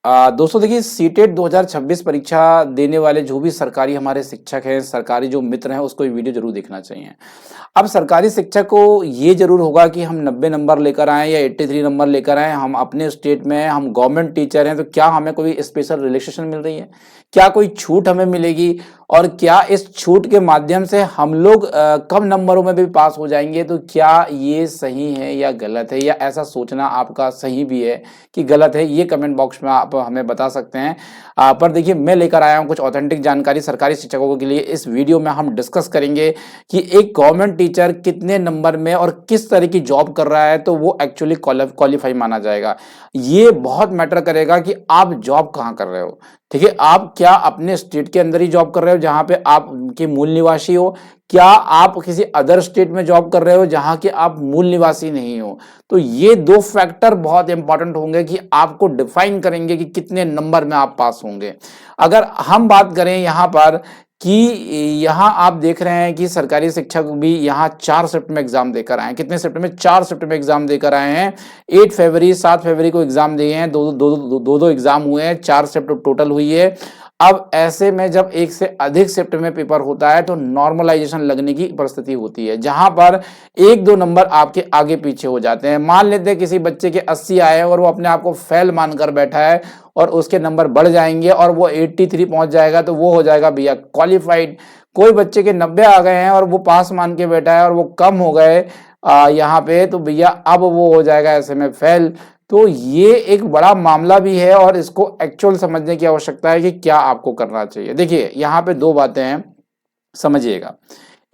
दोस्तों देखिए सीटेट 2026 परीक्षा देने वाले जो भी सरकारी हमारे शिक्षक हैं, सरकारी जो मित्र हैं, उसको ये वीडियो ज़रूर देखना चाहिए। अब सरकारी शिक्षक को ये ज़रूर होगा कि हम 90 नंबर लेकर आएँ या 83 नंबर लेकर आएँ, हम अपने स्टेट में हैं, हम गवर्नमेंट टीचर हैं, तो क्या हमें कोई स्पेशल रिलैक्सेशन मिल रही है? क्या कोई छूट हमें मिलेगी? और क्या इस छूट के माध्यम से हम लोग कम नंबरों में भी पास हो जाएँगे? तो क्या ये सही है या गलत है, या ऐसा सोचना आपका सही भी है कि गलत है? ये कमेंट बॉक्स में आप हमें बता सकते हैं। पर देखिए मैं लेकर आया हूँ कुछ ऑथेंटिक जानकारी सरकारी शिक्षकों के लिए। इस वीडियो में हम डिस्कस करेंगे कि एक गवर्नमेंट टीचर कितने नंबर में और किस तरह की जॉब कर रहा है तो वो एक्चुअली क्वालिफाई माना जाएगा। ये बहुत मैटर करेगा कि आप जॉब कहाँ कर रहे हो। ठीक है, आप क्या अपने स्टेट के अंदर ही जॉब कर रहे हो जहां पे आप के मूल निवासी हो, क्या आप किसी अदर स्टेट में जॉब कर रहे हो जहां के आप मूल निवासी नहीं हो। तो ये दो फैक्टर बहुत इंपॉर्टेंट होंगे कि आपको डिफाइन करेंगे कि कितने नंबर में आप पास होंगे। अगर हम बात करें यहाँ पर कि यहाँ आप देख रहे हैं कि सरकारी शिक्षक भी यहाँ 4 शिफ्ट में एग्जाम देकर आए हैं। कितने शिफ्ट में? 4 शिफ्ट में एग्जाम देकर आए हैं। 8 फरवरी 7 फरवरी को एग्जाम दिए हैं। दो एग्जाम हुए हैं, 4 शिफ्ट टोटल हुई है। अब ऐसे में जब एक से अधिक शिफ्ट में पेपर होता है तो नॉर्मलाइजेशन लगने की परिस्थिति होती है, जहां पर 1-2 नंबर आपके आगे पीछे हो जाते हैं। मान लेते हैं किसी बच्चे के 80 आए हैं और वो अपने आप को फेल मानकर बैठा है और उसके नंबर बढ़ जाएंगे और वो 83 पहुंच जाएगा तो वो हो जाएगा भैया क्वालिफाइड। कोई बच्चे के 90 आ गए हैं और वो पास मान के बैठा है और वो कम हो गए यहाँ पे, तो भैया अब वो हो जाएगा ऐसे में फेल। तो ये एक बड़ा मामला भी है और इसको एक्चुअल समझने की आवश्यकता है कि क्या आपको करना चाहिए। देखिए यहाँ पे दो बातें हैं, समझिएगा।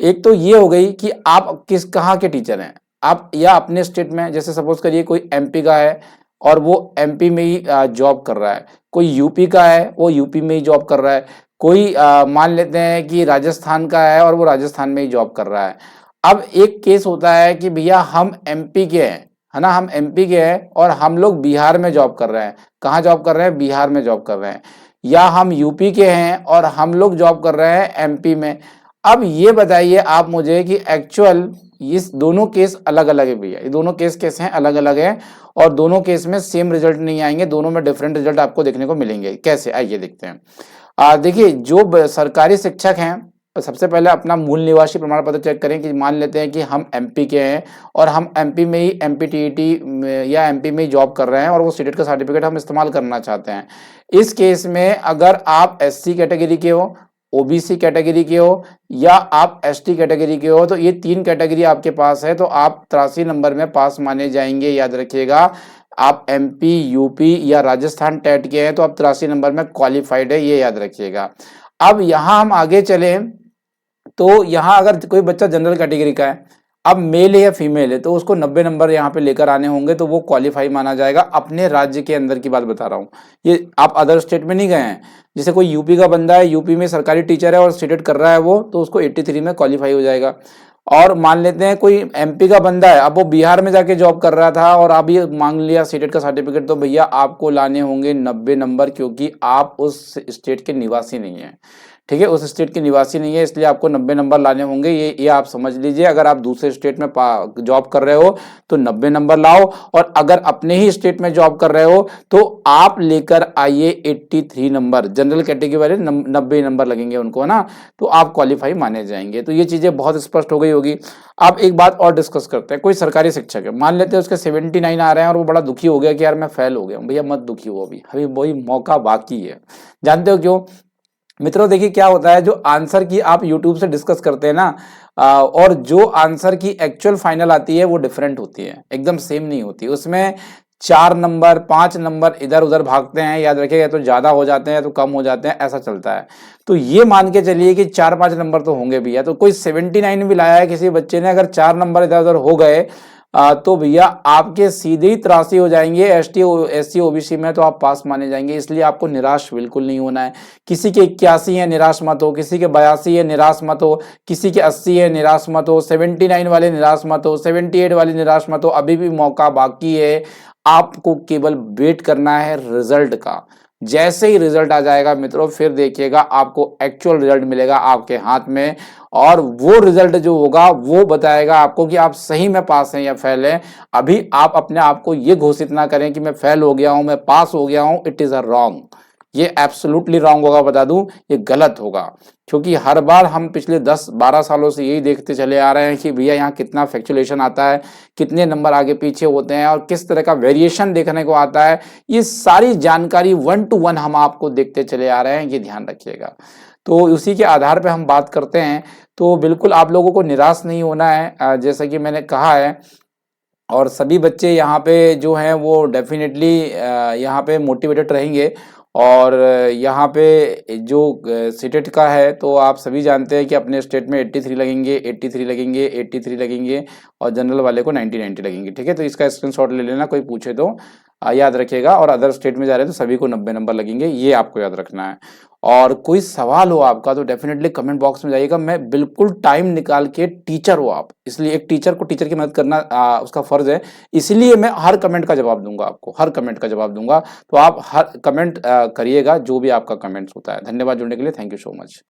एक तो ये हो गई कि आप किस कहाँ के टीचर हैं, आप या अपने स्टेट में, जैसे सपोज करिए कोई एमपी का है और वो एमपी में ही जॉब कर रहा है, कोई यूपी का है वो यूपी में ही जॉब कर रहा है, कोई मान लेते हैं कि राजस्थान का है और वो राजस्थान में ही जॉब कर रहा है। अब एक केस होता है कि भैया हम एमपी के हैं, है ना, हम एमपी के हैं और हम लोग बिहार में जॉब कर रहे हैं। कहाँ जॉब कर रहे हैं? बिहार में जॉब कर रहे हैं। या हम यूपी के हैं और हम लोग जॉब कर रहे हैं एमपी में। अब ये बताइए आप मुझे कि एक्चुअल इस दोनों केस अलग अलग है भैया, ये दोनों केस कैसे हैं? अलग अलग है और दोनों केस में सेम रिजल्ट नहीं आएंगे, दोनों में डिफरेंट रिजल्ट आपको देखने को मिलेंगे। कैसे, आइए देखते हैं। देखिए जो सरकारी शिक्षक हैं, सबसे पहले अपना मूल निवासी प्रमाण पत्र चेक करें कि मान लेते हैं कि हम एमपी के हैं और हम एमपी में ही एमपी टीईटी या एमपी में ही जॉब कर रहे हैं और वो सीटेट का सर्टिफिकेट हम इस्तेमाल करना चाहते हैं। इस केस में अगर आप एससी कैटेगरी के हो, ओबीसी कैटेगरी के हो या आप एसटी कैटेगरी के हो, तो ये 3 कैटेगरी आपके पास है तो आप 83 नंबर में पास माने जाएंगे। याद रखिएगा, आप एमपी यूपी या राजस्थान टेट के हैं तो आप 83 नंबर में क्वालिफाइड है, ये याद रखिएगा। अब यहाँ हम आगे चले तो यहाँ अगर कोई बच्चा जनरल कैटेगरी का है, अब मेल है या फीमेल है, तो उसको 90 नंबर यहाँ पे लेकर आने होंगे तो वो क्वालिफाई माना जाएगा। अपने राज्य के अंदर की बात बता रहा हूँ, ये आप अदर स्टेट में नहीं गए हैं। जैसे कोई यूपी का बंदा है, यूपी में सरकारी टीचर है और स्टेटेड कर रहा है वो, तो उसको 83 में क्वालिफाई हो जाएगा। और मान लेते हैं कोई एमपी का बंदा है, अब वो बिहार में जाके जॉब कर रहा था और अब ये मांग लिया सीटेट का सर्टिफिकेट, तो भैया आपको लाने होंगे 90 नंबर, क्योंकि आप उस स्टेट के निवासी नहीं है। ठीक है, उस स्टेट के निवासी नहीं है, इसलिए आपको 90 नंबर लाने होंगे। ये आप समझ लीजिए। अगर आप दूसरे स्टेट में जॉब कर रहे हो तो 90 नंबर लाओ, और अगर अपने ही स्टेट में जॉब कर रहे हो तो आप लेकर आइए 83 नंबर। जनरल कैटेगरी वाले 90 नंबर लगेंगे उनको, है ना, तो आप क्वालिफाई माने जाएंगे। तो ये चीजें बहुत स्पष्ट हो गई होगी। अब एक बात और डिस्कस करते हैं। कोई सरकारी शिक्षक है, मान लेते हैं उसके 79 आ रहे हैं और वो बड़ा दुखी हो गया कि यार मैं फेल हो गया हूँ। भैया मत दुखी हो, अभी वही मौका बाकी है। जानते हो क्यों मित्रों? देखिए क्या होता है, जो आंसर की आप YouTube से डिस्कस करते हैं ना, और जो आंसर की एक्चुअल फाइनल आती है वो डिफरेंट होती है, एकदम सेम नहीं होती। उसमें 4 नंबर 5 नंबर इधर उधर भागते हैं, याद रखिएगा, तो ज्यादा हो जाते हैं तो कम हो जाते हैं, ऐसा चलता है। तो ये मान के चलिए कि 4-5 नंबर तो होंगे भैया। तो कोई 79 भी लाया है किसी बच्चे ने, अगर 4 नंबर इधर उधर हो गए तो भैया आपके सीधे ही 83 हो जाएंगे। एसटी ओबीसी में तो आप पास माने जाएंगे, इसलिए आपको निराश बिल्कुल नहीं होना है। किसी के 81 है, निराश मत हो। किसी के 82 है, निराश मत हो। किसी के 80 है, निराश मत हो। 79 वाले निराश मत हो। 78 वाले निराश मत हो, अभी भी मौका बाकी है। आपको केवल वेट करना है रिजल्ट का। जैसे ही रिजल्ट आ जाएगा मित्रों, फिर देखिएगा आपको एक्चुअल रिजल्ट मिलेगा आपके हाथ में, और वो रिजल्ट जो होगा वो बताएगा आपको कि आप सही में पास हैं या फेल हैं। अभी आप अपने आप को ये घोषित ना करें कि मैं फेल हो गया हूं, मैं पास हो गया हूं। इट इज अ रॉन्ग, ये एब्सोल्युटली रॉन्ग होगा, बता दूं, ये गलत होगा। क्योंकि हर बार हम पिछले 10-12 सालों से यही देखते चले आ रहे हैं कि भैया यहाँ कितना फैक्चुलेशन आता है, कितने नंबर आगे पीछे होते हैं और किस तरह का वेरिएशन देखने को आता है। ये सारी जानकारी 1 to 1 हम आपको देखते चले आ रहे हैं, ये ध्यान रखिएगा। तो उसी के आधार पे हम बात करते हैं। तो बिल्कुल आप लोगों को निराश नहीं होना है, जैसा कि मैंने कहा है। और सभी बच्चे यहाँ पे जो हैं वो डेफिनेटली यहाँ पे मोटिवेटेड रहेंगे। और यहाँ पे जो सीटेट का है, तो आप सभी जानते हैं कि अपने स्टेट में 83 लगेंगे, 83 लगेंगे, 83 लगेंगे, और जनरल वाले को 90-90 लगेंगे। ठीक है, तो इसका स्क्रीनशॉट ले लेना, कोई पूछे तो याद रखिएगा। और अदर स्टेट में जा रहे हैं तो सभी को 90 नंबर लगेंगे, ये आपको याद रखना है। और कोई सवाल हो आपका तो डेफिनेटली कमेंट बॉक्स में जाइएगा। मैं बिल्कुल टाइम निकाल के, टीचर हो आप, इसलिए एक टीचर को टीचर की मदद करना उसका फर्ज है, इसलिए मैं हर कमेंट का जवाब दूंगा आपको, हर कमेंट का जवाब दूंगा। तो आप हर कमेंट करिएगा, जो भी आपका कमेंट्स होता है। धन्यवाद जुड़ने के लिए, थैंक यू सो मच।